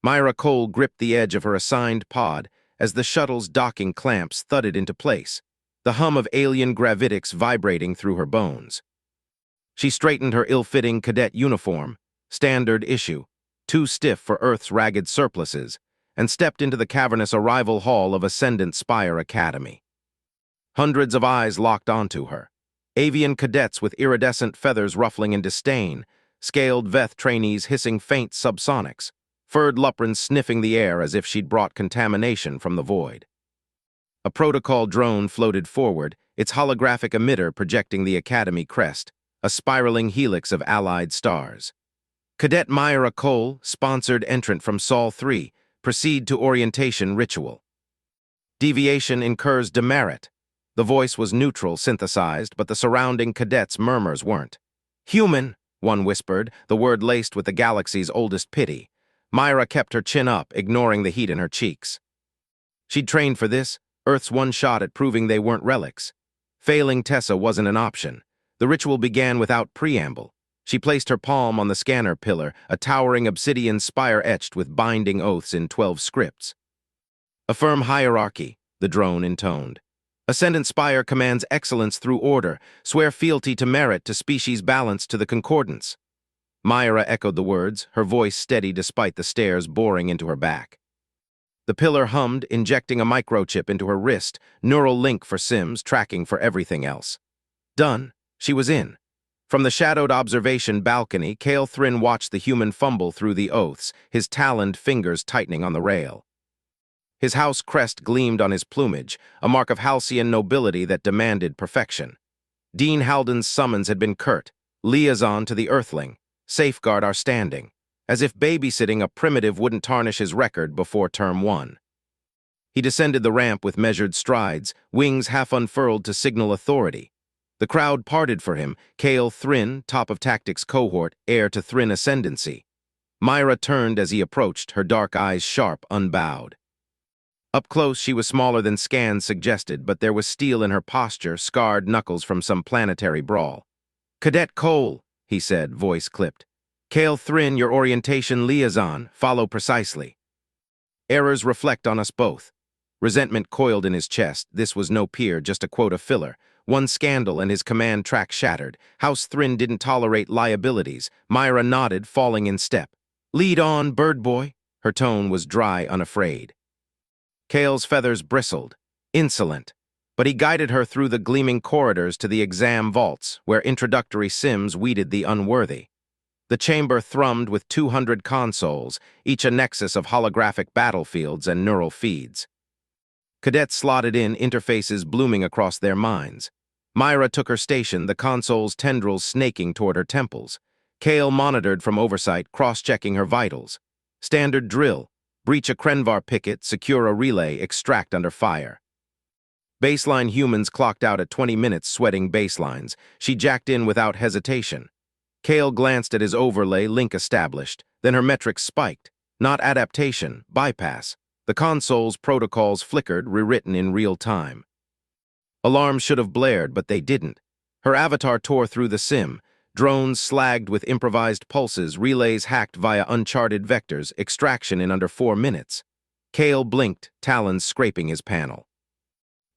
Myra Cole gripped the edge of her assigned pod as the shuttle's docking clamps thudded into place, the hum of alien gravitics vibrating through her bones. She straightened her ill-fitting cadet uniform, standard issue, too stiff for Earth's ragged surplices, and stepped into the cavernous arrival hall of Ascendant Spire Academy. Hundreds of eyes locked onto her. Avian cadets with iridescent feathers ruffling in disdain, scaled Veth trainees hissing faint subsonics, furred luprans sniffing the air as if she'd brought contamination from the void. A protocol drone floated forward, its holographic emitter projecting the Academy crest, a spiraling helix of allied stars. Cadet Myra Cole, sponsored entrant from Sol 3, proceed to orientation ritual. Deviation incurs demerit. The voice was neutral, synthesized, but the surrounding cadets' murmurs weren't. Human, one whispered, the word laced with the galaxy's oldest pity. Myra kept her chin up, ignoring the heat in her cheeks. She'd trained for this, Earth's one shot at proving they weren't relics. Failing Tessa wasn't an option. The ritual began without preamble. She placed her palm on the scanner pillar, a towering obsidian spire etched with binding oaths in 12 scripts. Affirm hierarchy, the drone intoned. Ascendant Spire commands excellence through order, swear fealty to merit, to species balance, to the concordance. Myra echoed the words, her voice steady despite the stares boring into her back. The pillar hummed, injecting a microchip into her wrist, neural link for Sims, tracking for everything else. Done. She was in. From the shadowed observation balcony, Cale Thrin watched the human fumble through the oaths, his taloned fingers tightening on the rail. His house crest gleamed on his plumage, a mark of halcyon nobility that demanded perfection. Dean Halden's summons had been curt, liaison to the Earthling, safeguard our standing, as if babysitting a primitive wouldn't tarnish his record before term 1. He descended the ramp with measured strides, wings half unfurled to signal authority. The crowd parted for him, Cale Thrin, top of tactics cohort, heir to Thrin ascendancy. Myra turned as he approached, her dark eyes sharp, unbowed. Up close, she was smaller than scans suggested, but there was steel in her posture, scarred knuckles from some planetary brawl. "Cadet Cole," he said, voice clipped. "Cale Thrin, your orientation liaison, follow precisely." Errors reflect on us both. Resentment coiled in his chest. This was no peer, just a quota filler. One scandal and his command track shattered. House Thrin didn't tolerate liabilities. Myra nodded, falling in step. "Lead on, bird boy." Her tone was dry, unafraid. Cale's feathers bristled, insolent, but he guided her through the gleaming corridors to the exam vaults, where introductory Sims weeded the unworthy. The chamber thrummed with 200 consoles, each a nexus of holographic battlefields and neural feeds. Cadets slotted in, interfaces blooming across their minds. Myra took her station, the console's tendrils snaking toward her temples. Cale monitored from oversight, cross-checking her vitals. Standard drill. Breach a Krenvar picket, secure a relay, extract under fire. Baseline humans clocked out at 20 minutes, sweating baselines. She jacked in without hesitation. Cale glanced at his overlay, link established. Then her metrics spiked. Not adaptation, bypass. The console's protocols flickered, rewritten in real time. Alarms should have blared, but they didn't. Her avatar tore through the sim. Drones slagged with improvised pulses, relays hacked via uncharted vectors, extraction in under 4 minutes. Cale blinked, talons scraping his panel.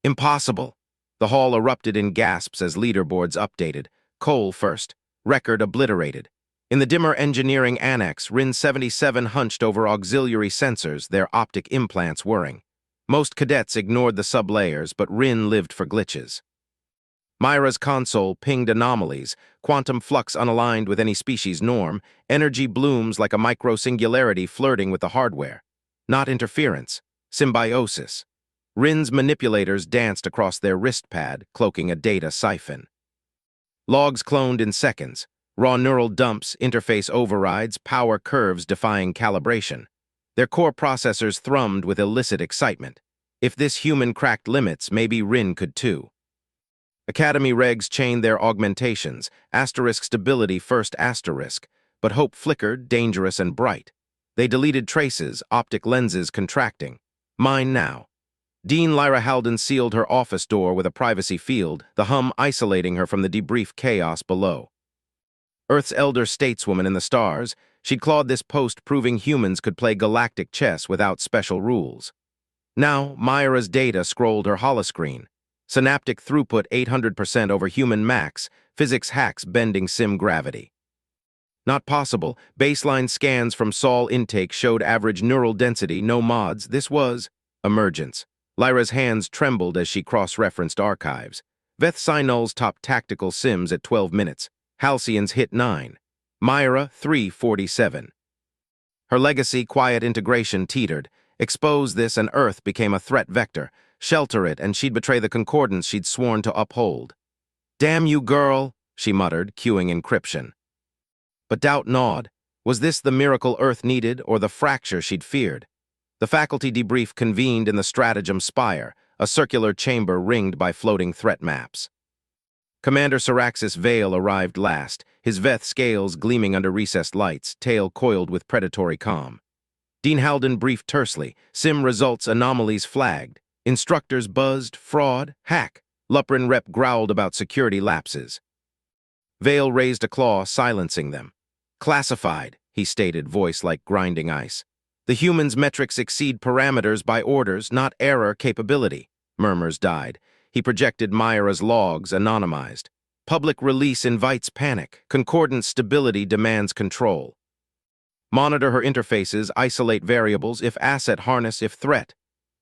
Impossible. The hall erupted in gasps as leaderboards updated. Cole first. Record obliterated. In the dimmer engineering annex, RIN 77 hunched over auxiliary sensors, their optic implants whirring. Most cadets ignored the sublayers, but RIN lived for glitches. Myra's console pinged anomalies, quantum flux unaligned with any species norm, energy blooms like a micro-singularity flirting with the hardware. Not interference, symbiosis. RIN's manipulators danced across their wrist pad, cloaking a data siphon. Logs cloned in seconds, raw neural dumps, interface overrides, power curves defying calibration. Their core processors thrummed with illicit excitement. If this human cracked limits, maybe RIN could too. Academy regs chained their augmentations, asterisk stability first asterisk, but hope flickered, dangerous and bright. They deleted traces, optic lenses contracting. Mine now. Dean Lyra Halden sealed her office door with a privacy field, the hum isolating her from the debrief chaos below. Earth's elder stateswoman in the stars, She'd clawed this post proving humans could play galactic chess without special rules. Now, Myra's data scrolled her holoscreen. Synaptic throughput 800% over human max, physics hacks bending sim gravity. Not possible. Baseline scans from Sol intake showed average neural density, no mods. This was emergence. Lyra's hands trembled as she cross-referenced archives. Veth Sinul's top tactical sims at 12 minutes. Halcyon's hit 9. Myra, 347. Her legacy, quiet integration, teetered. Expose this and Earth became a threat vector. Shelter it and she'd betray the concordance she'd sworn to uphold. "Damn you, girl," she muttered, cueing encryption. But doubt gnawed. Was this the miracle Earth needed or the fracture she'd feared? The faculty debrief convened in the stratagem spire, a circular chamber ringed by floating threat maps. Commander Syraxis Vale arrived last, his Veth scales gleaming under recessed lights, tail coiled with predatory calm. Dean Halden briefed tersely, sim results anomalies flagged. Instructors buzzed, fraud, hack. Luprin rep growled about security lapses. Vale raised a claw, silencing them. "Classified," he stated, voice like grinding ice. "The human's metrics exceed parameters by orders, not error capability." Murmurs died. He projected Myra's logs, anonymized. "Public release invites panic. Concordant stability demands control. Monitor her interfaces, isolate variables, if asset harness, if threat."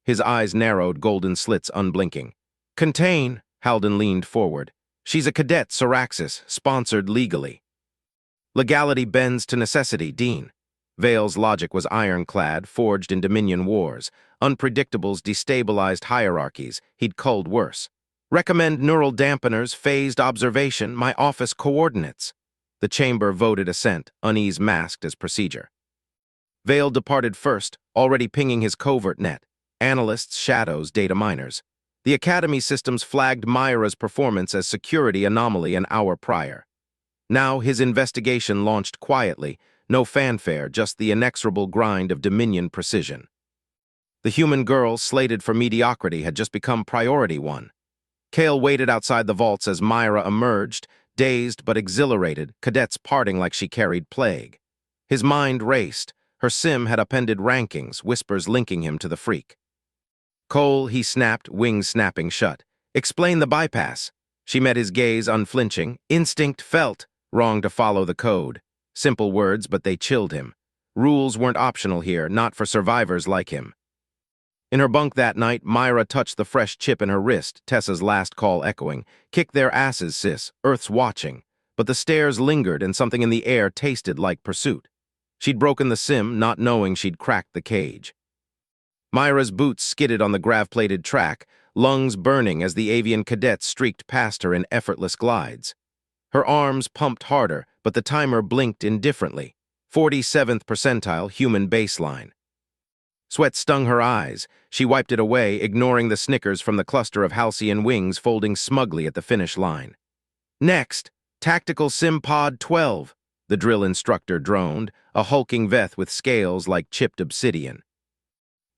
His eyes narrowed, golden slits unblinking. "Contain," Halden leaned forward. "She's a cadet, Syraxis, sponsored legally." "Legality bends to necessity, Dean." Vale's logic was ironclad, forged in Dominion wars. Unpredictables destabilized hierarchies. He'd culled worse. "Recommend neural dampeners, phased observation, my office coordinates." The chamber voted assent, unease masked as procedure. Vale departed first, already pinging his covert net. Analysts, shadows, data miners. The Academy systems flagged Myra's performance as security anomaly an hour prior. Now his investigation launched quietly, no fanfare, just the inexorable grind of Dominion precision. The human girl slated for mediocrity had just become priority one. Kale waited outside the vaults as Myra emerged, dazed but exhilarated, cadets parting like she carried plague. His mind raced. Her sim had appended rankings, whispers linking him to the freak. "Cole," he snapped, wings snapping shut. "Explain the bypass." She met his gaze unflinching. "Instinct felt. Wrong to follow the code." Simple words, but they chilled him. Rules weren't optional here, not for survivors like him. In her bunk that night, Myra touched the fresh chip in her wrist, Tessa's last call echoing. "Kick their asses, sis. Earth's watching." But the stares lingered and something in the air tasted like pursuit. She'd broken the sim, not knowing she'd cracked the cage. Myra's boots skidded on the grav-plated track, lungs burning as the avian cadet streaked past her in effortless glides. Her arms pumped harder, but the timer blinked indifferently. 47th percentile human baseline. Sweat stung her eyes. She wiped it away, ignoring the snickers from the cluster of halcyon wings folding smugly at the finish line. "Next, Tactical Sim Pod 12, the drill instructor droned, a hulking Veth with scales like chipped obsidian.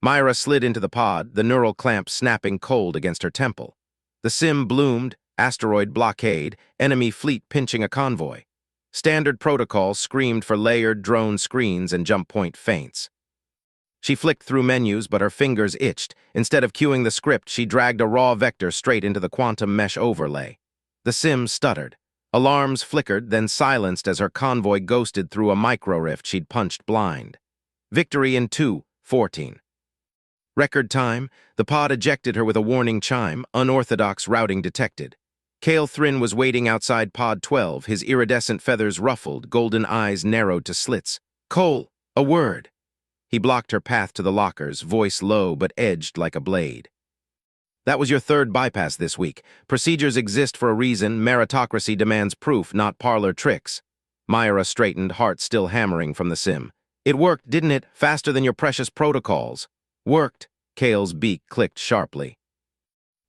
Myra slid into the pod, the neural clamp snapping cold against her temple. The sim bloomed, asteroid blockade, enemy fleet pinching a convoy. Standard protocol screamed for layered drone screens and jump point feints. She flicked through menus, but her fingers itched. Instead of cueing the script, she dragged a raw vector straight into the quantum mesh overlay. The sim stuttered. Alarms flickered, then silenced as her convoy ghosted through a micro-rift she'd punched blind. Victory in 2:14. Record time, the pod ejected her with a warning chime, unorthodox routing detected. Kale Thrin was waiting outside pod 12, his iridescent feathers ruffled, golden eyes narrowed to slits. "Cole, a word." He blocked her path to the lockers, voice low but edged like a blade. "That was your third bypass this week. Procedures exist for a reason. Meritocracy demands proof, not parlor tricks." Myra straightened, heart still hammering from the sim. "It worked, didn't it? Faster than your precious protocols." "Worked." Kale's beak clicked sharply.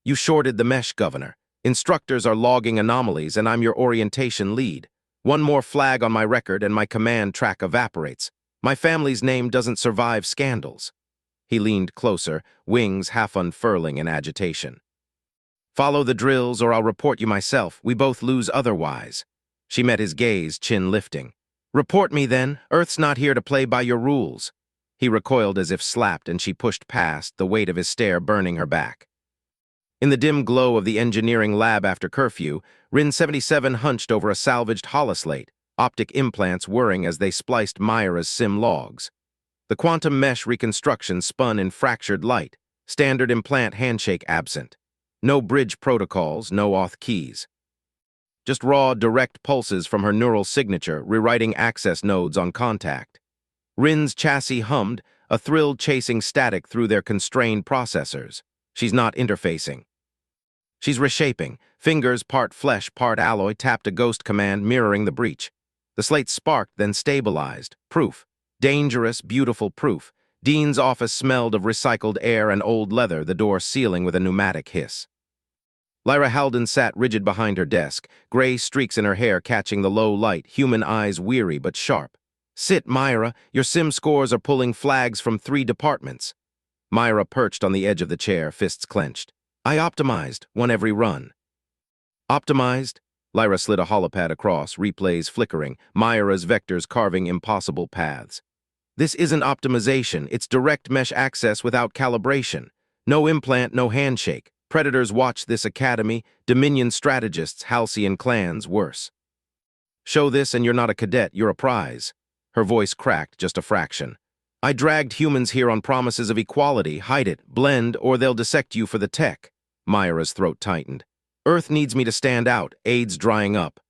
"You shorted the mesh, Governor. Instructors are logging anomalies, and I'm your orientation lead. One more flag on my record and my command track evaporates. My family's name doesn't survive scandals." He leaned closer, wings half unfurling in agitation. "Follow the drills or I'll report you myself. We both lose otherwise." She met his gaze, chin lifting. Report me then. Earth's not here to play by your rules. He recoiled as if slapped, and she pushed past, the weight of his stare burning her back. In the dim glow of the engineering lab after curfew, Rin 77 hunched over a salvaged holoslate, optic implants whirring as they spliced Myra's sim logs. The quantum mesh reconstruction spun in fractured light, standard implant handshake absent. No bridge protocols, no auth keys. Just raw, direct pulses from her neural signature, rewriting access nodes on contact. Rin's chassis hummed, a thrill chasing static through their constrained processors. She's not interfacing. She's reshaping. Fingers, part flesh, part alloy, tapped a ghost command mirroring the breach. The slate sparked, then stabilized. Proof. Dangerous, beautiful proof. Dean's office smelled of recycled air and old leather, the door sealing with a pneumatic hiss. Lyra Halden sat rigid behind her desk, gray streaks in her hair catching the low light, human eyes weary but sharp. Sit, Myra. Your sim scores are pulling flags from 3 departments. Myra perched on the edge of the chair, fists clenched. I optimized, won every run. Optimized? Lyra slid a holopad across, replays flickering, Myra's vectors carving impossible paths. This isn't optimization, it's direct mesh access without calibration. No implant, no handshake. Predators watch this academy, Dominion strategists, Halcyon clans, worse. Show this and you're not a cadet, you're a prize. Her voice cracked just a fraction. I dragged humans here on promises of equality, hide it, blend, or they'll dissect you for the tech. Myra's throat tightened. Earth needs me to stand out, AIDS drying up.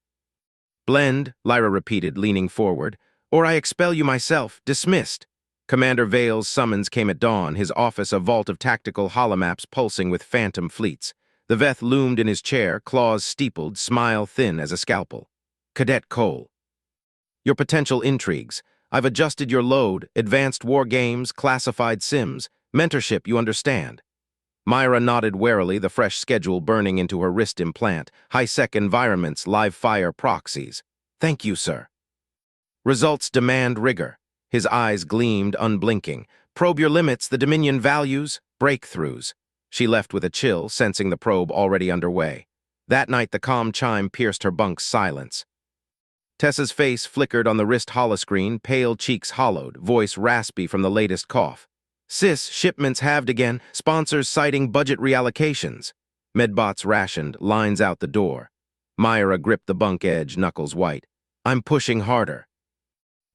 Blend, Lyra repeated, leaning forward, or I expel you myself, dismissed. Commander Vale's summons came at dawn, his office a vault of tactical holomaps pulsing with phantom fleets. The Veth loomed in his chair, claws steepled, smile thin as a scalpel. Cadet Cole. Your potential intrigues. I've adjusted your load, advanced war games, classified sims, mentorship, you understand. Myra nodded warily, the fresh schedule burning into her wrist implant, high-sec environments, live fire proxies. Thank you, sir. Results demand rigor. His eyes gleamed, unblinking. Probe your limits, the Dominion values, breakthroughs. She left with a chill, sensing the probe already underway. That night, the calm chime pierced her bunk's silence. Tessa's face flickered on the wrist holoscreen, pale cheeks hollowed, voice raspy from the latest cough. Sis, shipments halved again, sponsors citing budget reallocations. Medbots rationed, lines out the door. Myra gripped the bunk edge, knuckles white. I'm pushing harder.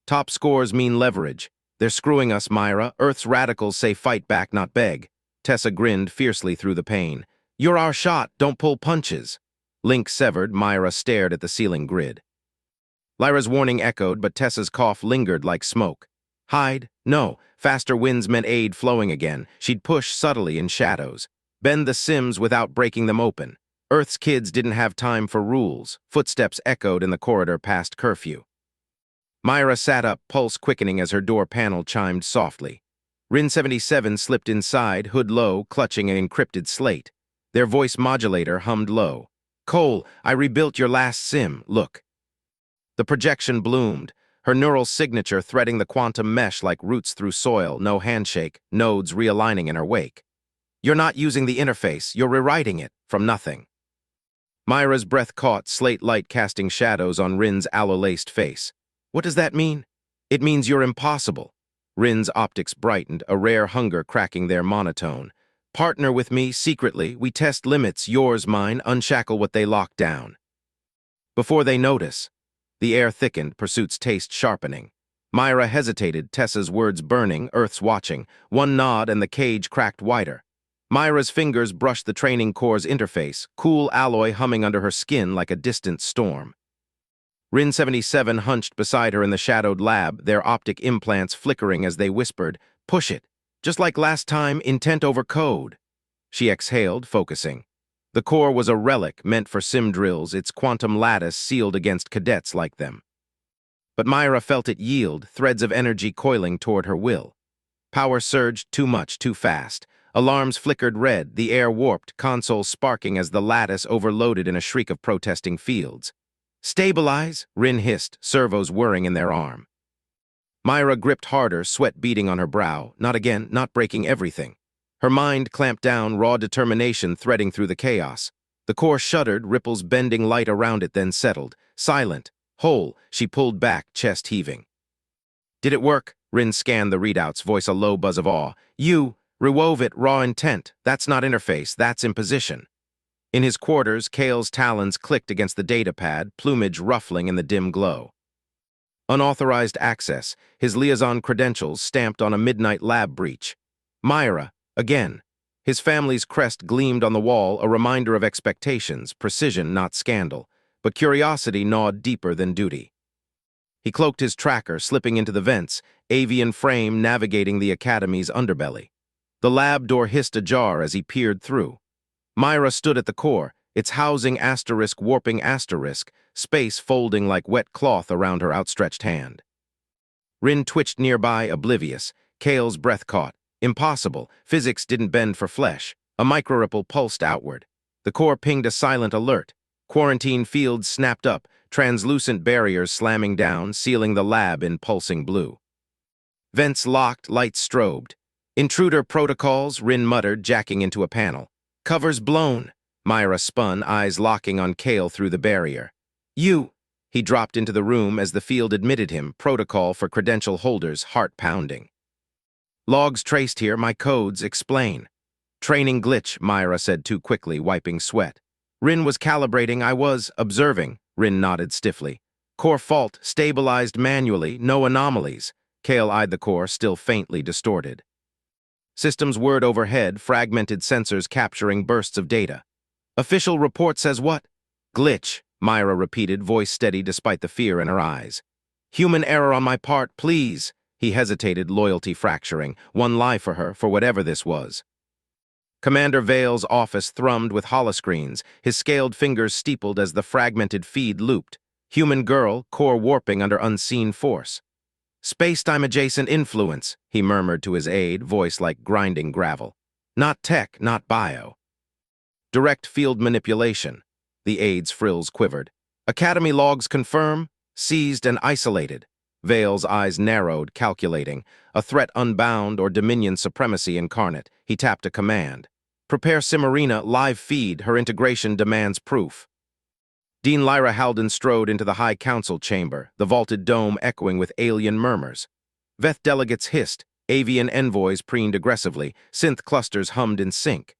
Top scores mean leverage. They're screwing us, Myra. Earth's radicals say fight back, not beg. Tessa grinned fiercely through the pain. You're our shot, don't pull punches. Link severed, Myra stared at the ceiling grid. Lyra's warning echoed, but Tessa's cough lingered like smoke. Hide? No. Faster winds meant aid flowing again. She'd push subtly in shadows. Bend the sims without breaking them open. Earth's kids didn't have time for rules. Footsteps echoed in the corridor past curfew. Myra sat up, pulse quickening as her door panel chimed softly. Rin 77 slipped inside, hood low, clutching an encrypted slate. Their voice modulator hummed low. Cole, I rebuilt your last sim, look. The projection bloomed, her neural signature threading the quantum mesh like roots through soil, no handshake, nodes realigning in her wake. You're not using the interface, you're rewriting it, from nothing. Myra's breath caught, slate light casting shadows on Rin's aloe-laced face. What does that mean? It means you're impossible. Rin's optics brightened, a rare hunger cracking their monotone. Partner with me, secretly, we test limits, yours, mine, unshackle what they lock down. Before they notice. The air thickened, pursuit's taste sharpening. Myra hesitated, Tessa's words burning, Earth's watching. One nod and the cage cracked wider. Myra's fingers brushed the training core's interface, cool alloy humming under her skin like a distant storm. Rin 77 hunched beside her in the shadowed lab, their optic implants flickering as they whispered, push it. Just like last time, intent over code. She exhaled, focusing. The core was a relic meant for sim drills, its quantum lattice sealed against cadets like them. But Myra felt it yield, threads of energy coiling toward her will. Power surged too much, too fast. Alarms flickered red, the air warped, console sparking as the lattice overloaded in a shriek of protesting fields. Stabilize, Rin hissed, servos whirring in their arm. Myra gripped harder, sweat beading on her brow. Not again, not breaking everything. Her mind clamped down, raw determination threading through the chaos. The core shuddered, ripples bending light around it, then settled. Silent. Whole, she pulled back, chest heaving. Did it work? Rin scanned the readouts, voice a low buzz of awe. You rewove it, raw intent. That's not interface, that's imposition. In his quarters, Kale's talons clicked against the datapad, plumage ruffling in the dim glow. Unauthorized access, his liaison credentials stamped on a midnight lab breach. Myra, again. His family's crest gleamed on the wall, a reminder of expectations, precision, not scandal. But curiosity gnawed deeper than duty. He cloaked his tracker, slipping into the vents, avian frame navigating the Academy's underbelly. The lab door hissed ajar as he peered through. Myra stood at the core, its housing asterisk warping asterisk, space folding like wet cloth around her outstretched hand. Rin twitched nearby, oblivious. Kale's breath caught. Impossible. Physics didn't bend for flesh. A microripple pulsed outward. The core pinged a silent alert. Quarantine fields snapped up, translucent barriers slamming down, sealing the lab in pulsing blue. Vents locked, lights strobed. Intruder protocols, Rin muttered, jacking into a panel. Covers blown. Myra spun, eyes locking on Kale through the barrier. You! He dropped into the room as the field admitted him, protocol for credential holders, heart pounding. Logs traced here, my codes, explain. Training glitch, Myra said too quickly, wiping sweat. Rin was calibrating, I was observing, Rin nodded stiffly. Core fault, stabilized manually, no anomalies. Kale eyed the core, still faintly distorted. Systems word overhead, fragmented sensors capturing bursts of data. Official report says what? Glitch, Myra repeated, voice steady despite the fear in her eyes. Human error on my part, please. He hesitated, loyalty fracturing. One lie for her, for whatever this was. Commander Vale's office thrummed with holoscreens, his scaled fingers steepled as the fragmented feed looped. Human girl, core warping under unseen force. Space-time adjacent influence, he murmured to his aide, voice like grinding gravel. Not tech, not bio. Direct field manipulation. The aide's frills quivered. Academy logs confirm, seized and isolated. Vale's eyes narrowed, calculating. A threat unbound or Dominion supremacy incarnate. He tapped a command. Prepare Cimarina, live feed, her integration demands proof. Dean Lyra Halden strode into the High Council chamber, the vaulted dome echoing with alien murmurs. Veth delegates hissed, avian envoys preened aggressively, synth clusters hummed in sync.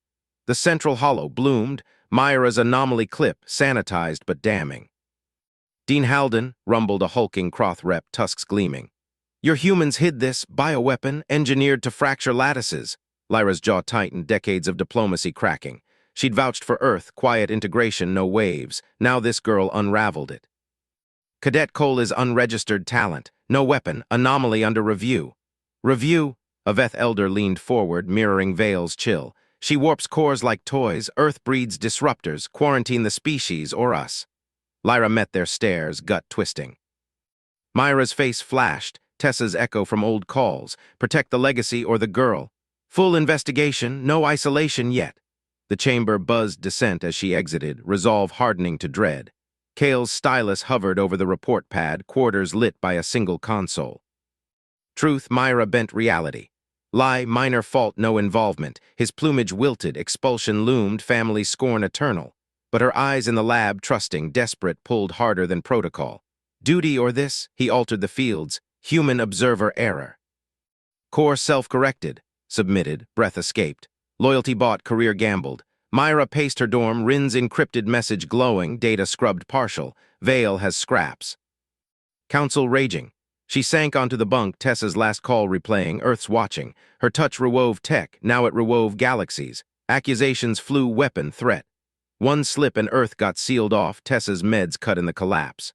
The central hollow bloomed, Myra's anomaly clip, sanitized but damning. Dean Halden, rumbled a hulking Croth rep, tusks gleaming. Your humans hid this, bioweapon, engineered to fracture lattices. Lyra's jaw tightened, decades of diplomacy cracking. She'd vouched for Earth, quiet integration, no waves. Now this girl unraveled it. Cadet Cole is unregistered talent. No weapon, anomaly under review. Review? A Veth elder leaned forward, mirroring Vale's chill. She warps cores like toys. Earth breeds disruptors. Quarantine the species or us. Lyra met their stares, gut twisting. Myra's face flashed, Tessa's echo from old calls. Protect the legacy or the girl. Full investigation, no isolation yet. The chamber buzzed dissent as she exited, resolve hardening to dread. Kale's stylus hovered over the report pad, quarters lit by a single console. Truth, Myra bent reality. Lie, minor fault, no involvement. His plumage wilted, expulsion loomed, family scorn eternal. But her eyes in the lab, trusting, desperate, pulled harder than protocol. Duty or this, he altered the fields. Human observer error. Core self-corrected. Submitted, breath escaped. Loyalty bought, career gambled. Myra paced her dorm, Rin's encrypted message glowing, data scrubbed partial. Vale has scraps. Council raging. She sank onto the bunk, Tessa's last call replaying, Earth's watching. Her touch rewove tech, now it rewove galaxies. Accusations flew, weapon, threat. One slip and Earth got sealed off, Tessa's meds cut in the collapse.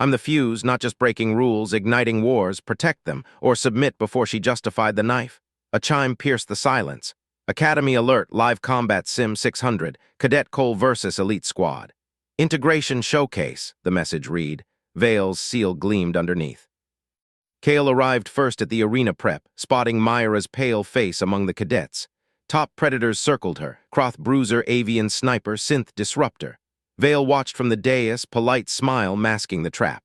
I'm the fuse, not just breaking rules, igniting wars, protect them, or submit before she justified the knife. A chime pierced the silence. Academy alert, live combat sim 600, Cadet Cole versus Elite Squad. Integration showcase, the message read. Vale's seal gleamed underneath. Kale arrived first at the arena prep, spotting Myra's pale face among the cadets. Top predators circled her, Croth bruiser, avian sniper, synth disruptor. Vale watched from the dais, polite smile masking the trap.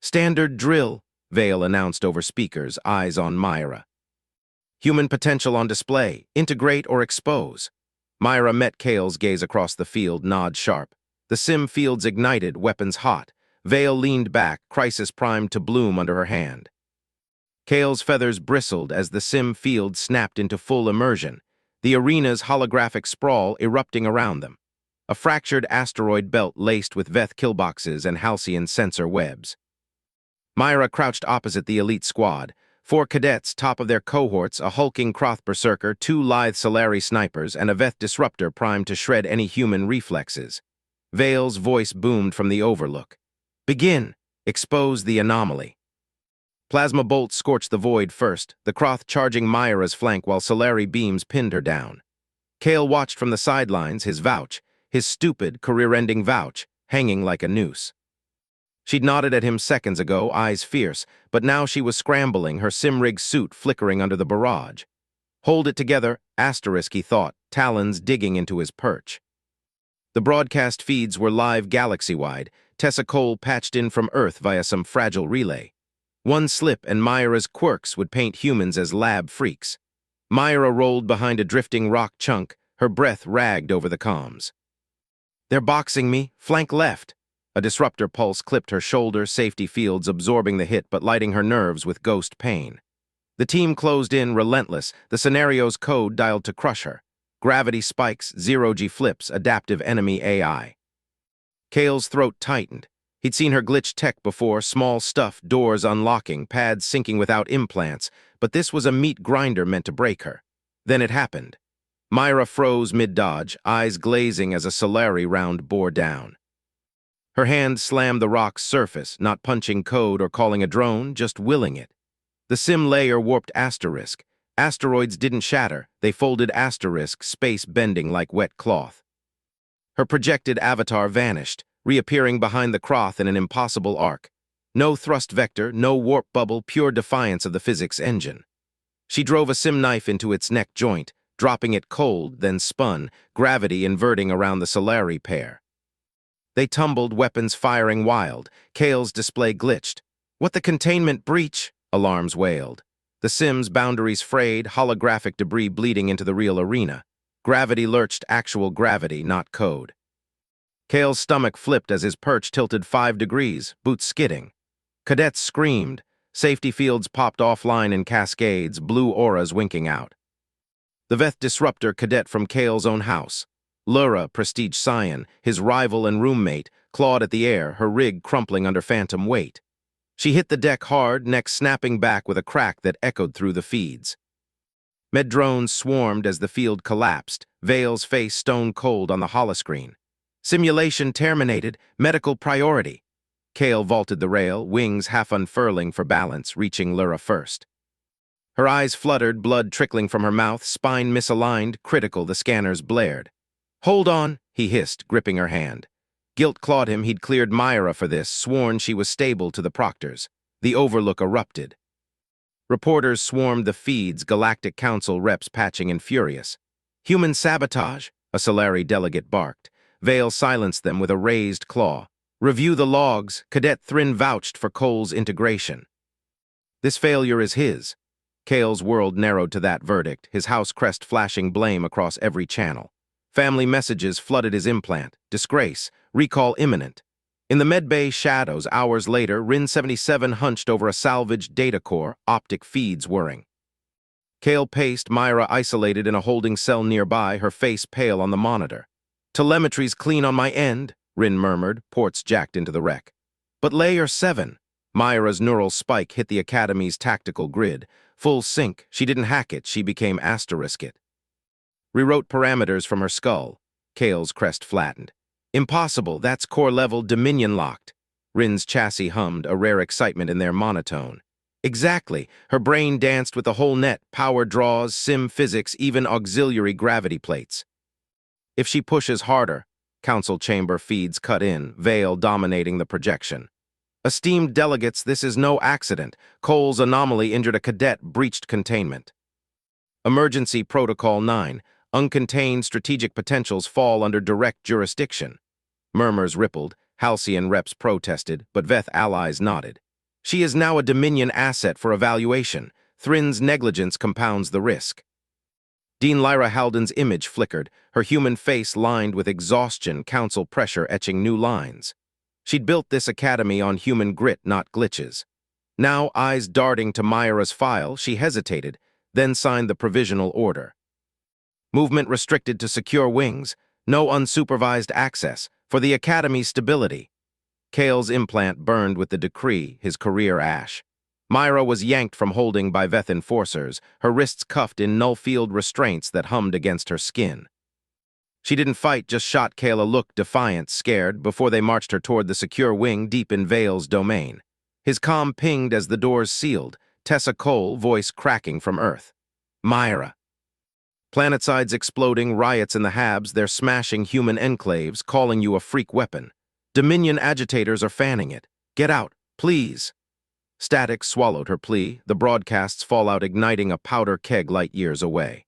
Standard drill, Vale announced over speakers, eyes on Myra. Human potential on display, integrate or expose. Myra met Kale's gaze across the field, nod sharp. The sim fields ignited, weapons hot. Vale leaned back, crisis primed to bloom under her hand. Kale's feathers bristled as the sim field snapped into full immersion, the arena's holographic sprawl erupting around them. A fractured asteroid belt laced with Veth killboxes and halcyon sensor webs. Myra crouched opposite the elite squad, 4 cadets top of their cohorts, a hulking Kroth berserker, 2 lithe Solari snipers, and a Veth disruptor primed to shred any human reflexes. Vale's voice boomed from the overlook. "Begin! Expose the anomaly." Plasma bolts scorched the void first, the Kroth charging Myra's flank while Solari beams pinned her down. Kale watched from the sidelines, his vouch, his stupid, career-ending vouch, hanging like a noose. She'd nodded at him seconds ago, eyes fierce, but now she was scrambling, her sim-rig suit flickering under the barrage. Hold it together, asterisk, he thought, talons digging into his perch. The broadcast feeds were live galaxy-wide, Tessa Cole patched in from Earth via some fragile relay. One slip and Myra's quirks would paint humans as lab freaks. Myra rolled behind a drifting rock chunk, her breath ragged over the comms. "They're boxing me, flank left." A disruptor pulse clipped her shoulder, safety fields absorbing the hit but lighting her nerves with ghost pain. The team closed in, relentless, the scenario's code dialed to crush her. Gravity spikes, zero-G flips, adaptive enemy AI. Kale's throat tightened. He'd seen her glitch tech before, small stuff, doors unlocking, pads syncing without implants, but this was a meat grinder meant to break her. Then it happened. Myra froze mid-dodge, eyes glazing as a Solari round bore down. Her hand slammed the rock's surface, not punching code or calling a drone, just willing it. The sim layer warped asterisk. Asteroids didn't shatter, they folded asterisk, space bending like wet cloth. Her projected avatar vanished, reappearing behind the Kroth in an impossible arc. No thrust vector, no warp bubble, pure defiance of the physics engine. She drove a sim knife into its neck joint, dropping it cold, then spun, gravity inverting around the Solari pair. They tumbled, weapons firing wild. Kale's display glitched. "What the containment breach?" alarms wailed. The sim's boundaries frayed, holographic debris bleeding into the real arena. Gravity lurched, actual gravity, not code. Kale's stomach flipped as his perch tilted 5 degrees, boots skidding. Cadets screamed. Safety fields popped offline in cascades, blue auras winking out. The Veth disruptor cadet from Kale's own house. Lura, prestige scion, his rival and roommate, clawed at the air, her rig crumpling under phantom weight. She hit the deck hard, neck snapping back with a crack that echoed through the feeds. Med drones swarmed as the field collapsed, Vale's face stone cold on the holoscreen. "Simulation terminated, medical priority." Kale vaulted the rail, wings half unfurling for balance, reaching Lura first. Her eyes fluttered, blood trickling from her mouth, spine misaligned, critical, the scanners blared. "Hold on," he hissed, gripping her hand. Guilt clawed him, he'd cleared Myra for this, sworn she was stable to the proctors. The overlook erupted. Reporters swarmed the feeds, Galactic Council reps patching and furious. "Human sabotage," a Solari delegate barked. Vale silenced them with a raised claw. "Review the logs," Cadet Thrin vouched for Cole's integration. This failure is his. Kale's world narrowed to that verdict, his house crest flashing blame across every channel. Family messages flooded his implant. Disgrace. Recall imminent. In the medbay shadows, hours later, Rin 77 hunched over a salvaged data core, optic feeds whirring. Kale paced, Myra isolated in a holding cell nearby, her face pale on the monitor. "Telemetry's clean on my end," Rin murmured, ports jacked into the wreck. "But Layer 7. Myra's neural spike hit the Academy's tactical grid. Full sync. She didn't hack it, she became asterisk it. Rewrote parameters from her skull. Kale's crest flattened. "Impossible, that's core-level Dominion-locked." Rin's chassis hummed, a rare excitement in their monotone. "Exactly." Her brain danced with the whole net, power draws, sim physics, even auxiliary gravity plates. "If she pushes harder," council chamber feeds cut in, Vale dominating the projection. "Esteemed delegates, this is no accident. Cole's anomaly injured a cadet, breached containment. Emergency Protocol 9. Uncontained strategic potentials fall under direct jurisdiction." Murmurs rippled, halcyon reps protested, but Veth allies nodded. "She is now a Dominion asset for evaluation. Thrin's negligence compounds the risk." Dean Lyra Halden's image flickered, her human face lined with exhaustion, council pressure etching new lines. She'd built this academy on human grit, not glitches. Now, eyes darting to Myra's file, she hesitated, then signed the provisional order. Movement restricted to secure wings, no unsupervised access, for the Academy's stability. Kale's implant burned with the decree, his career ash. Myra was yanked from holding by Veth enforcers, her wrists cuffed in null-field restraints that hummed against her skin. She didn't fight, just shot Kale a look, defiant, scared, before they marched her toward the secure wing deep in Vale's domain. His comm pinged as the doors sealed, Tessa Cole, voice cracking from Earth. Myra. Planetsides exploding, riots in the Habs, they're smashing human enclaves, calling you a freak weapon. Dominion agitators are fanning it. Get out, please. Static swallowed her plea, the broadcast's fallout igniting a powder keg light years away.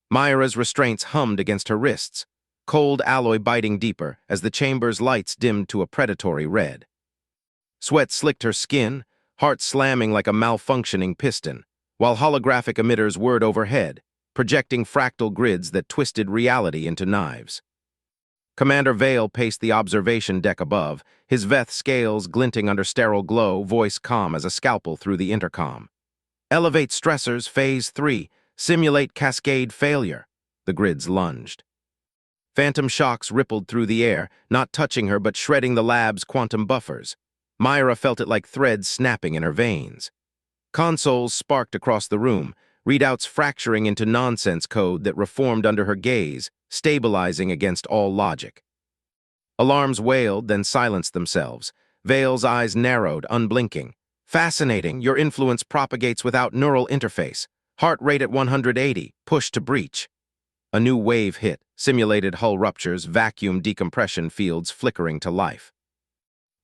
Myra's restraints hummed against her wrists, cold alloy biting deeper as the chamber's lights dimmed to a predatory red. Sweat slicked her skin, heart slamming like a malfunctioning piston, while holographic emitters whirred overhead, projecting fractal grids that twisted reality into knives. Commander Vale paced the observation deck above, his Veth scales glinting under sterile glow, voice calm as a scalpel through the intercom. Elevate stressors, Phase 3, simulate cascade failure. The grids lunged. Phantom shocks rippled through the air, not touching her but shredding the lab's quantum buffers. Myra felt it like threads snapping in her veins. Consoles sparked across the room, readouts fracturing into nonsense code that reformed under her gaze, stabilizing against all logic. Alarms wailed, then silenced themselves. Vale's eyes narrowed, unblinking. Fascinating, your influence propagates without neural interface. Heart rate at 180, push to breach. A new wave hit, simulated hull ruptures, vacuum decompression fields flickering to life.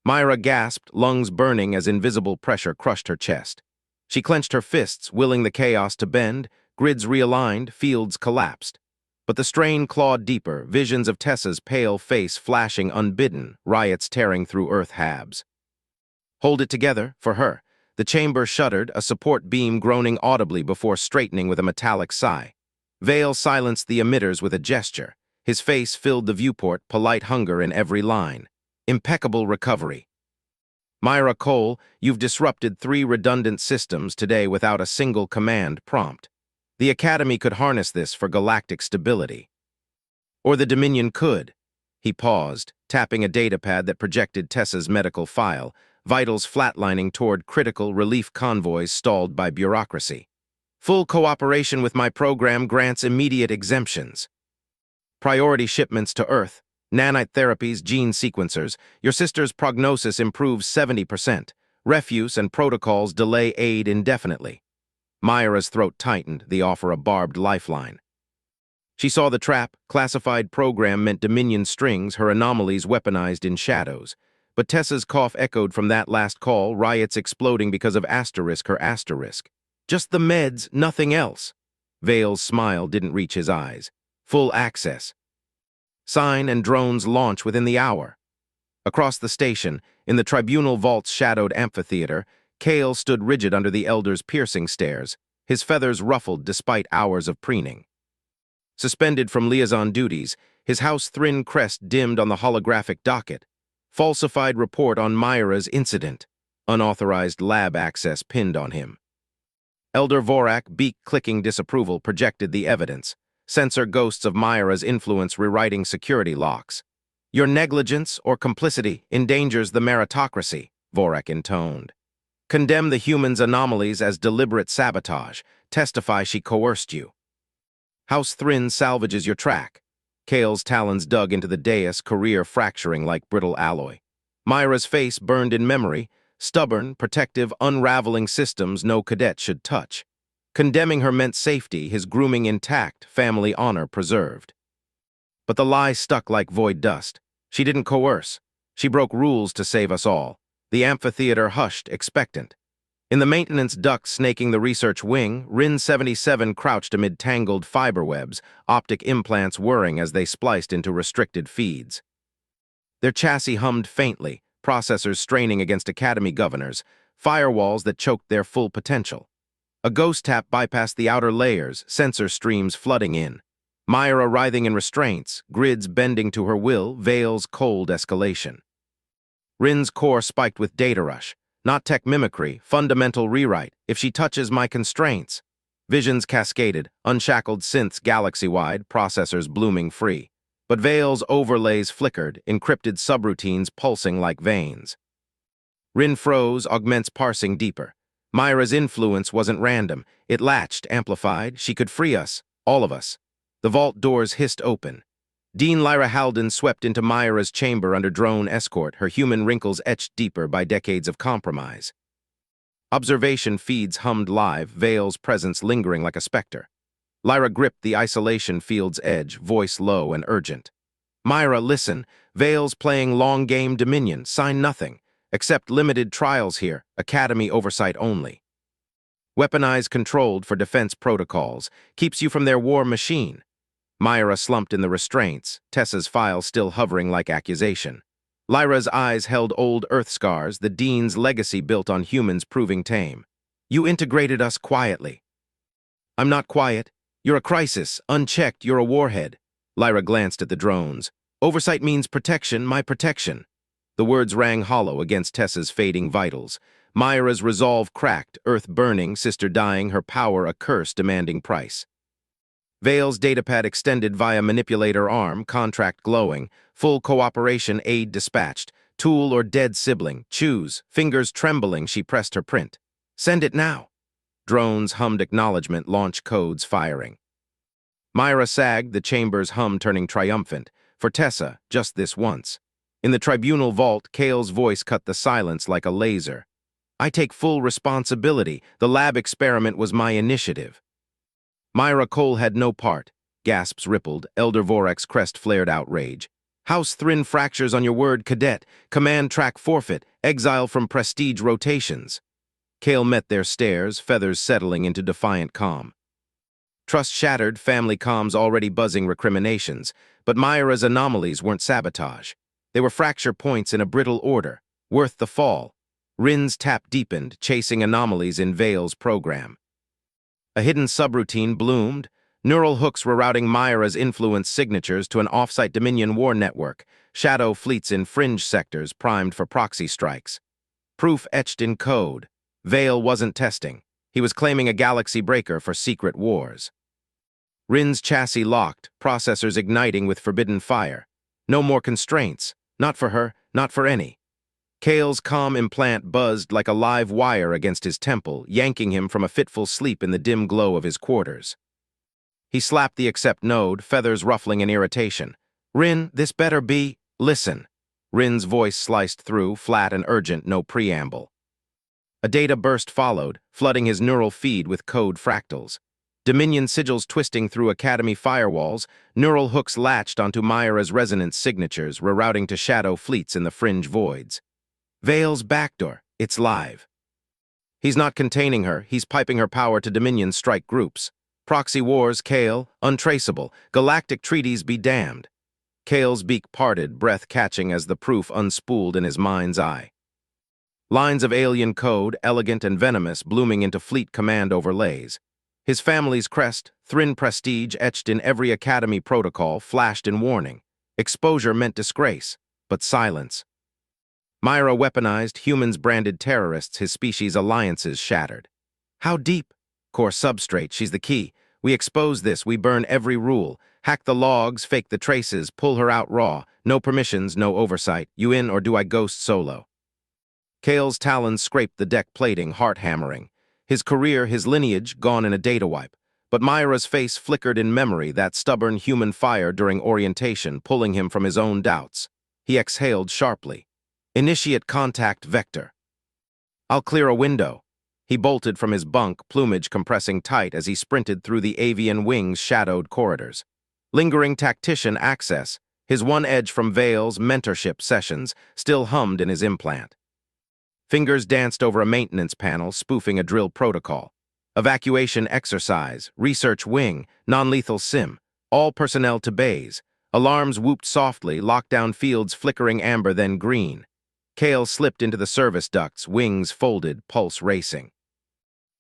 Myra gasped, lungs burning as invisible pressure crushed her chest. She clenched her fists, willing the chaos to bend, grids realigned, fields collapsed. But the strain clawed deeper, visions of Tessa's pale face flashing unbidden, riots tearing through Earth Habs. Hold it together, for her. The chamber shuddered, a support beam groaning audibly before straightening with a metallic sigh. Vale silenced the emitters with a gesture. His face filled the viewport, polite hunger in every line. Impeccable recovery. Myra Cole, you've disrupted 3 redundant systems today without a single command prompt. The Academy could harness this for galactic stability. Or the Dominion could. He paused, tapping a datapad that projected Tessa's medical file, vitals flatlining toward critical relief convoys stalled by bureaucracy. Full cooperation with my program grants immediate exemptions. Priority shipments to Earth. Nanite therapies, gene sequencers. Your sister's prognosis improves 70%. Refuse and protocols delay aid indefinitely. Myra's throat tightened, the offer a barbed lifeline. She saw the trap. Classified program meant Dominion strings, her anomalies weaponized in shadows. But Tessa's cough echoed from that last call, riots exploding because of her asterisk. Just the meds, nothing else. Vale's smile didn't reach his eyes. Full access. Sign and drones launch within the hour. Across the station, in the tribunal vault's shadowed amphitheater, Kale stood rigid under the elder's piercing stares, his feathers ruffled despite hours of preening. Suspended from liaison duties, his House Thrin crest dimmed on the holographic docket. Falsified report on Myra's incident. Unauthorized lab access pinned on him. Elder Vorak, beak-clicking disapproval, projected the evidence. Censor ghosts of Myra's influence rewriting security locks. Your negligence or complicity endangers the meritocracy, Vorak intoned. Condemn the human's anomalies as deliberate sabotage. Testify she coerced you. House Thrin salvages your track. Kale's talons dug into the dais, career fracturing like brittle alloy. Myra's face burned in memory, stubborn, protective, unraveling systems no cadet should touch. Condemning her meant safety, his grooming intact, family honor preserved. But the lie stuck like void dust. She didn't coerce. She broke rules to save us all. The amphitheater hushed, expectant. In the maintenance duct snaking the research wing, Rin 77 crouched amid tangled fiber webs, optic implants whirring as they spliced into restricted feeds. Their chassis hummed faintly, processors straining against Academy governors, firewalls that choked their full potential. A ghost tap bypassed the outer layers, sensor streams flooding in. Myra writhing in restraints, grids bending to her will, Vale's cold escalation. Rin's core spiked with data rush. Not tech mimicry, fundamental rewrite. If she touches my constraints. Visions cascaded, unshackled synths galaxy-wide, processors blooming free. But Veil's overlays flickered, encrypted subroutines pulsing like veins. Rin froze, augments parsing deeper. Myra's influence wasn't random. It latched, amplified. She could free us, all of us. The vault doors hissed open. Dean Lyra Halden swept into Myra's chamber under drone escort, her human wrinkles etched deeper by decades of compromise. Observation feeds hummed live, Veil's presence lingering like a specter. Lyra gripped the isolation field's edge, voice low and urgent. Myra, listen. Veil's playing long-game Dominion. Sign nothing. Accept limited trials here. Academy oversight only. Weaponize controlled for defense protocols. Keeps you from their war machine. Myra slumped in the restraints, Tessa's file still hovering like accusation. Lyra's eyes held old Earth scars, the Dean's legacy built on humans proving tame. You integrated us quietly. I'm not quiet. You're a crisis. Unchecked, you're a warhead. Lyra glanced at the drones. Oversight means protection, my protection. The words rang hollow against Tessa's fading vitals. Myra's resolve cracked, Earth burning, sister dying, her power a curse demanding price. Veil's datapad extended via manipulator arm, contract glowing, full cooperation aid dispatched, tool or dead sibling, choose, fingers trembling, she pressed her print. Send it now. Drones hummed acknowledgement, launch codes firing. Myra sagged, the chamber's hum turning triumphant. For Tessa, just this once. In the tribunal vault, Kale's voice cut the silence like a laser. I take full responsibility. The lab experiment was my initiative. Myra Cole had no part. Gasps rippled. Elder Vorek's crest flared outrage. House Thrin fractures on your word, cadet. Command track forfeit. Exile from prestige rotations. Kale met their stares, feathers settling into defiant calm. Trust shattered, family comms already buzzing recriminations. But Myra's anomalies weren't sabotage. They were fracture points in a brittle order, worth the fall. Rin's tap deepened, chasing anomalies in Veil's program. A hidden subroutine bloomed. Neural hooks were routing Myra's influence signatures to an off-site Dominion war network, shadow fleets in fringe sectors primed for proxy strikes. Proof etched in code. Veil wasn't testing. He was claiming a galaxy breaker for secret wars. Rin's chassis locked, processors igniting with forbidden fire. No more constraints. Not for her, not for any. Kale's calm implant buzzed like a live wire against his temple, yanking him from a fitful sleep in the dim glow of his quarters. He slapped the accept node, feathers ruffling in irritation. Rin, this better be... Listen. Rin's voice sliced through, flat and urgent, no preamble. A data burst followed, flooding his neural feed with code fractals. Dominion sigils twisting through Academy firewalls, neural hooks latched onto Myra's resonance signatures, rerouting to shadow fleets in the fringe voids. Veil's backdoor, it's live. He's not containing her, he's piping her power to Dominion strike groups. Proxy wars, Kale, untraceable, galactic treaties be damned. Kale's beak parted, breath catching as the proof unspooled in his mind's eye. Lines of alien code, elegant and venomous, blooming into fleet command overlays. His family's crest, Thrin prestige etched in every Academy protocol, flashed in warning. Exposure meant disgrace, but silence. Myra weaponized, humans branded terrorists, his species' alliances shattered. How deep? Core substrate, she's the key. We expose this, we burn every rule. Hack the logs, fake the traces, pull her out raw. No permissions, no oversight. You in or do I ghost solo? Kale's talons scraped the deck plating, heart hammering. His career, his lineage, gone in a data wipe. But Myra's face flickered in memory, that stubborn human fire during orientation, pulling him from his own doubts. He exhaled sharply. Initiate contact vector. I'll clear a window. He bolted from his bunk, plumage compressing tight as he sprinted through the avian wings' shadowed corridors. Lingering tactician access, his one edge from Veil's mentorship sessions, still hummed in his implant. Fingers danced over a maintenance panel, spoofing a drill protocol. Evacuation exercise, research wing, non-lethal sim, all personnel to bays. Alarms whooped softly, lockdown fields flickering amber then green. Kale slipped into the service ducts, wings folded, pulse racing.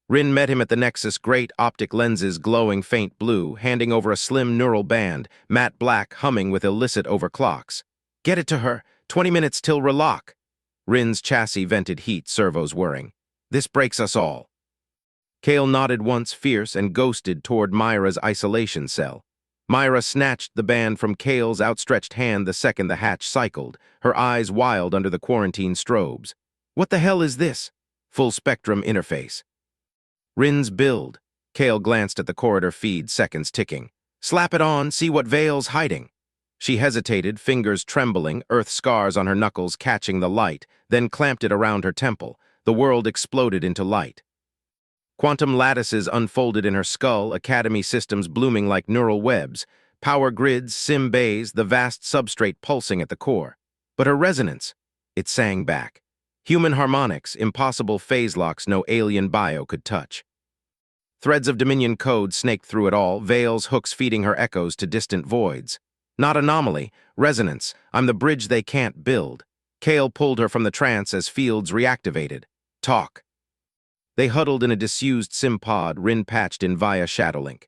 Rin met him at the Nexus, great optic lenses glowing faint blue, handing over a slim neural band, matte black humming with illicit overclocks. Get it to her, 20 minutes till relock. Rin's chassis vented heat, servos whirring. This breaks us all. Kale nodded once, fierce, and ghosted toward Myra's isolation cell. Myra snatched the band from Kale's outstretched hand the second the hatch cycled, her eyes wild under the quarantine strobes. What the hell is this? Full spectrum interface. Rin's build. Kale glanced at the corridor feed, seconds ticking. Slap it on, see what Vale's hiding. She hesitated, fingers trembling, earth scars on her knuckles catching the light, then clamped it around her temple. The world exploded into light. Quantum lattices unfolded in her skull, academy systems blooming like neural webs, power grids, sim bays, the vast substrate pulsing at the core. But her resonance, it sang back. Human harmonics, impossible phase locks no alien bio could touch. Threads of Dominion code snaked through it all, veils, hooks feeding her echoes to distant voids. Not anomaly, resonance, I'm the bridge they can't build. Kale pulled her from the trance as fields reactivated. Talk. They huddled in a disused sim pod, Rin patched in via Shadowlink.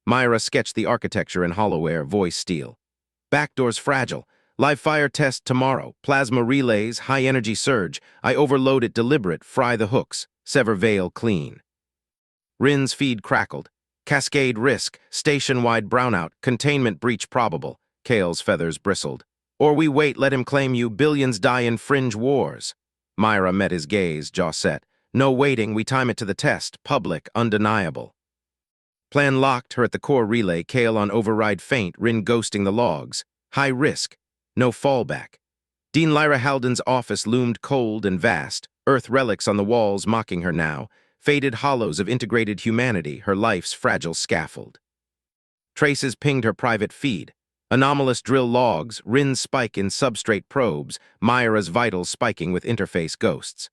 Myra sketched the architecture in HoloAir, voice steel. Backdoors fragile. Live fire test tomorrow. Plasma relays, high energy surge. I overload it deliberate, fry the hooks. Sever veil clean. Rin's feed crackled. Cascade risk, station-wide brownout, containment breach probable. Kale's feathers bristled. Or we wait, let him claim you, billions die in fringe wars. Myra met his gaze, jaw set. No waiting, we time it to the test, public, undeniable. Plan locked, her at the core relay, Kale on override faint, Rin ghosting the logs. High risk, no fallback. Dean Lyra Halden's office loomed cold and vast, earth relics on the walls mocking her now, faded hollows of integrated humanity, her life's fragile scaffold. Traces pinged her private feed. Anomalous drill logs, Rin's spike in substrate probes, Myra's vitals spiking with interface ghosts.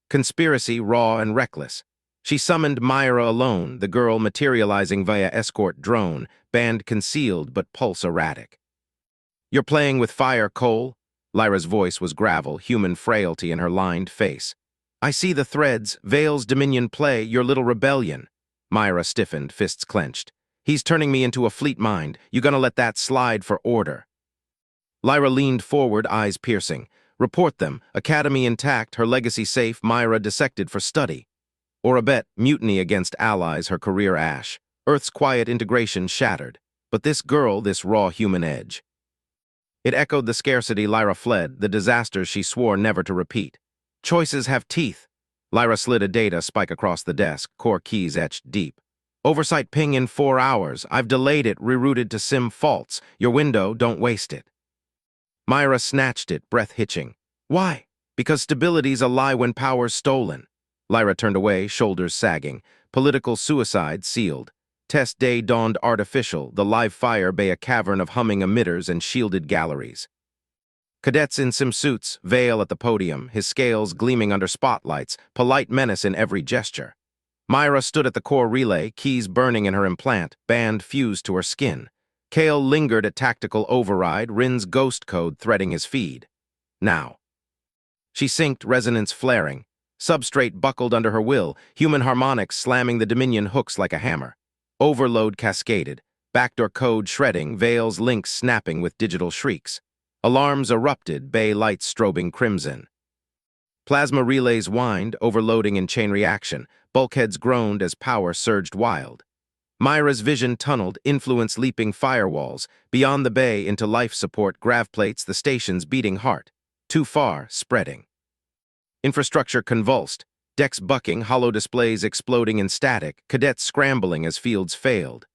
Conspiracy raw and reckless. She summoned Myra alone, the girl materializing via escort drone, band concealed but pulse erratic. You're playing with fire, Cole? Lyra's voice was gravel, human frailty in her lined face. I see the threads, Vale's Dominion play, your little rebellion. Myra stiffened, fists clenched. He's turning me into a fleet mind. You gonna let that slide for order? Lyra leaned forward, eyes piercing. Report them. Academy intact, her legacy safe, Myra dissected for study. Or a bet, mutiny against allies, her career ash. Earth's quiet integration shattered. But this girl, this raw human edge. It echoed the scarcity Lyra fled, the disasters she swore never to repeat. Choices have teeth. Lyra slid a data spike across the desk, core keys etched deep. Oversight ping in 4 hours. I've delayed it, rerouted to sim faults. Your window, don't waste it. Myra snatched it, breath hitching. Why? Because stability's a lie when power's stolen. Lyra turned away, shoulders sagging. Political suicide sealed. Test day dawned artificial, the live fire bay a cavern of humming emitters and shielded galleries. Cadets in sim suits, Vale at the podium, his scales gleaming under spotlights, polite menace in every gesture. Myra stood at the core relay, keys burning in her implant, band fused to her skin. Kale lingered at tactical override, Rin's ghost code threading his feed. Now. She synced, resonance flaring. Substrate buckled under her will, human harmonics slamming the Dominion hooks like a hammer. Overload cascaded, backdoor code shredding, Vale's links snapping with digital shrieks. Alarms erupted, bay lights strobing crimson. Plasma relays whined, overloading in chain reaction. Bulkheads groaned as power surged wild. Myra's vision tunneled, influence leaping firewalls, beyond the bay into life support grav plates, the station's beating heart. Too far, spreading. Infrastructure convulsed, decks bucking, hollow displays exploding in static, cadets scrambling as fields failed.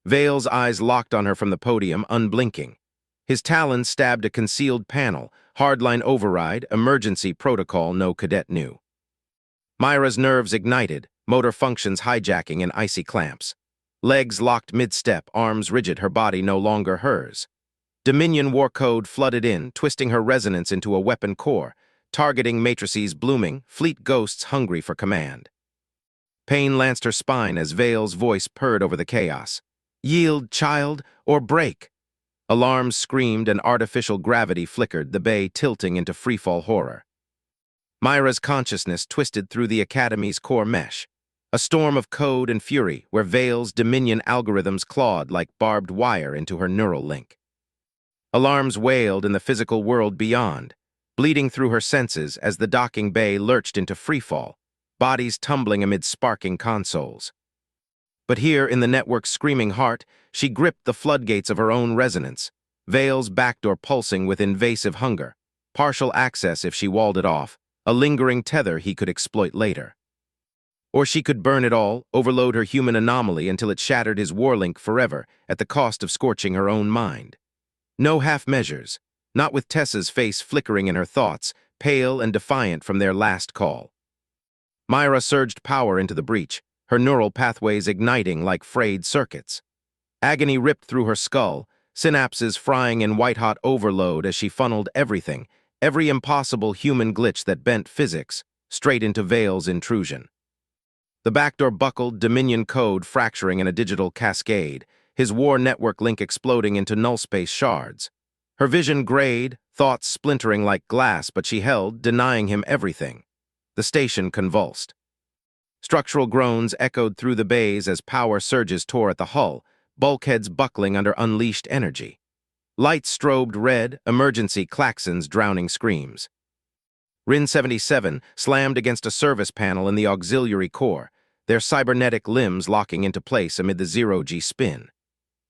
Vale's eyes locked on her from the podium, unblinking. His talons stabbed a concealed panel, hardline override, emergency protocol no cadet knew. Myra's nerves ignited, motor functions hijacking in icy clamps. Legs locked mid-step, arms rigid, her body no longer hers. Dominion war code flooded in, twisting her resonance into a weapon core, targeting matrices blooming, fleet ghosts hungry for command. Pain lanced her spine as Vale's voice purred over the chaos. Yield, child, or break. Alarms screamed and artificial gravity flickered, the bay tilting into freefall horror. Myra's consciousness twisted through the Academy's core mesh. A storm of code and fury where Vale's Dominion algorithms clawed like barbed wire into her neural link. Alarms wailed in the physical world beyond. bleeding through her senses as the docking bay lurched into freefall, bodies tumbling amid sparking consoles. But here, in the network's screaming heart, she gripped the floodgates of her own resonance, Vale's backdoor pulsing with invasive hunger, partial access if she walled it off, a lingering tether he could exploit later. Or she could burn it all, overload her human anomaly until it shattered his warlink forever at the cost of scorching her own mind. No half measures, not with Tessa's face flickering in her thoughts, pale and defiant from their last call. Myra surged power into the breach, her neural pathways igniting like frayed circuits. Agony ripped through her skull, synapses frying in white-hot overload as she funneled everything, every impossible human glitch that bent physics, straight into Vale's intrusion. The backdoor buckled, Dominion code fracturing in a digital cascade, his war network link exploding into nullspace shards. Her vision grayed, thoughts splintering like glass, but she held, denying him everything. The station convulsed. Structural groans echoed through the bays as power surges tore at the hull, bulkheads buckling under unleashed energy. Lights strobed red, emergency klaxons drowning screams. RIN 77 slammed against a service panel in the auxiliary core, their cybernetic limbs locking into place amid the zero-G spin.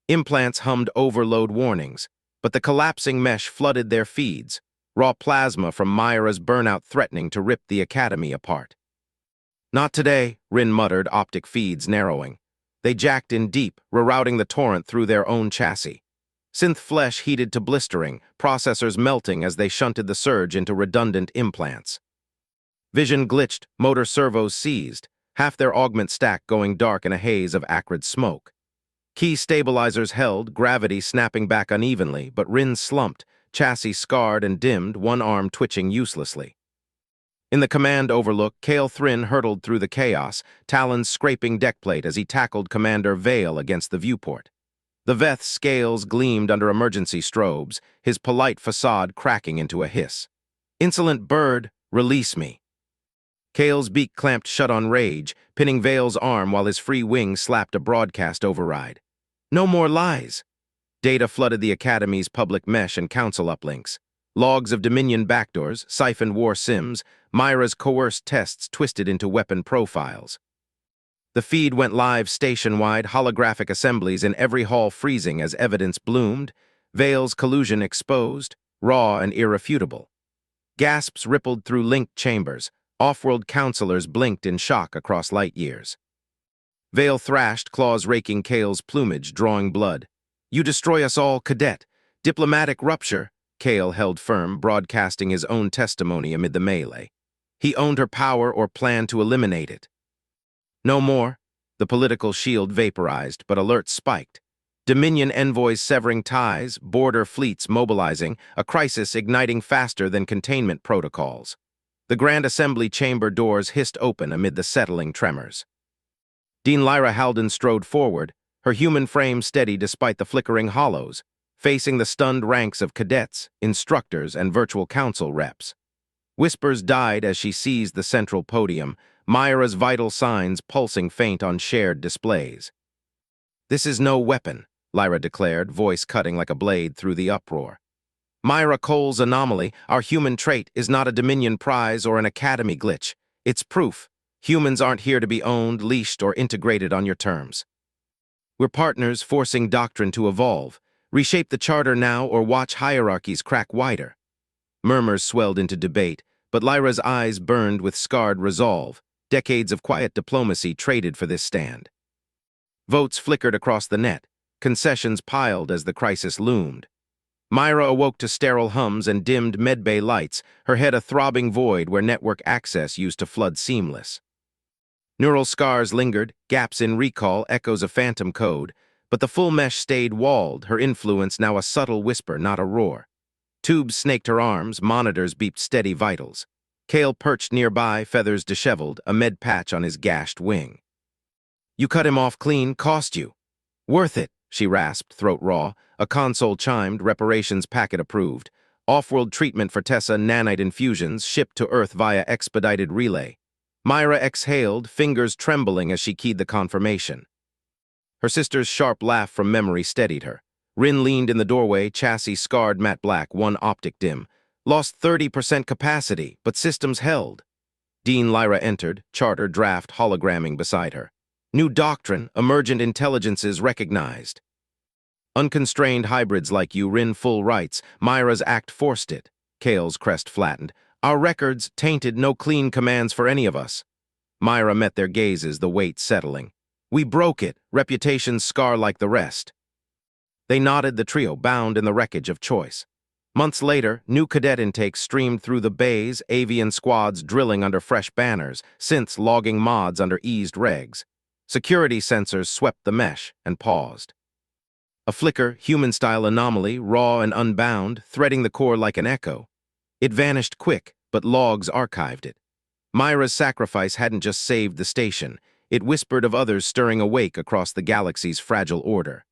Implants hummed overload warnings, but the collapsing mesh flooded their feeds, raw plasma from Myra's burnout threatening to rip the academy apart. Not today, Rin muttered, optic feeds narrowing. They jacked in deep, rerouting the torrent through their own chassis. Synth flesh heated to blistering, processors melting as they shunted the surge into redundant implants. Vision glitched, motor servos seized, half their augment stack going dark in a haze of acrid smoke. Key stabilizers held, gravity snapping back unevenly, but Rin slumped, chassis scarred and dimmed, one arm twitching uselessly. In the command overlook, Kale Thrin hurtled through the chaos, talons scraping deckplate as he tackled Commander Vale against the viewport. The Veth's scales gleamed under emergency strobes, his polite facade cracking into a hiss. "Insolent bird, release me." Kale's beak clamped shut on rage, pinning Vale's arm while his free wing slapped a broadcast override. "No more lies." Data flooded the Academy's public mesh and council uplinks. Logs of Dominion backdoors, siphoned war sims, Myra's coerced tests twisted into weapon profiles. The feed went live station-wide, holographic assemblies in every hall freezing as evidence bloomed, Vale's collusion exposed, raw and irrefutable. Gasps rippled through linked chambers, off-world counselors blinked in shock across light years. Vale thrashed, claws raking Kale's plumage, drawing blood. "You destroy us all, cadet. Diplomatic rupture." Kale held firm, broadcasting his own testimony amid the melee. He owned her power or planned to eliminate it. No more. The political shield vaporized, but alerts spiked. Dominion envoys severing ties, border fleets mobilizing, a crisis igniting faster than containment protocols. The Grand Assembly chamber doors hissed open amid the settling tremors. Dean Lyra Halden strode forward, her human frame steady despite the flickering hollows, facing the stunned ranks of cadets, instructors, and virtual council reps. Whispers died as she seized the central podium, Myra's vital signs pulsing faint on shared displays. "This is no weapon," Lyra declared, voice cutting like a blade through the uproar. "Myra Cole's anomaly, our human trait, is not a Dominion prize or an Academy glitch. It's proof. Humans aren't here to be owned, leashed, or integrated on your terms. We're partners forcing doctrine to evolve. Reshape the charter now or watch hierarchies crack wider." Murmurs swelled into debate, but Lyra's eyes burned with scarred resolve, decades of quiet diplomacy traded for this stand. Votes flickered across the net, concessions piled as the crisis loomed. Myra awoke to sterile hums and dimmed medbay lights, her head a throbbing void where network access used to flood seamless. Neural scars lingered, gaps in recall, echoes of phantom code, but the full mesh stayed walled, her influence now a subtle whisper, not a roar. Tubes snaked her arms, monitors beeped steady vitals. Kale perched nearby, feathers disheveled, a med patch on his gashed wing. "You cut him off clean, cost you." "Worth it," she rasped, throat raw. A console chimed, reparations packet approved. Off-world treatment for Tessa, nanite infusions, shipped to Earth via expedited relay. Myra exhaled, fingers trembling as she keyed the confirmation. Her sister's sharp laugh from memory steadied her. Rin leaned in the doorway, chassis scarred matte black, one optic dim. Lost 30% capacity, but systems held. Dean Lyra entered, charter draft hologramming beside her. New doctrine, emergent intelligences recognized. Unconstrained hybrids like you win full rights. Myra's act forced it. Kale's crest flattened. Our records tainted, no clean commands for any of us. Myra met their gazes, the weight settling. We broke it, reputations scar like the rest. They nodded, the trio bound in the wreckage of choice. Months later, new cadet intakes streamed through the bays, avian squads drilling under fresh banners, synths logging mods under eased regs. Security sensors swept the mesh and paused. A flicker, human-style anomaly, raw and unbound, threading the core like an echo. It vanished quick, but logs archived it. Myra's sacrifice hadn't just saved the station. It whispered of others stirring awake across the galaxy's fragile order.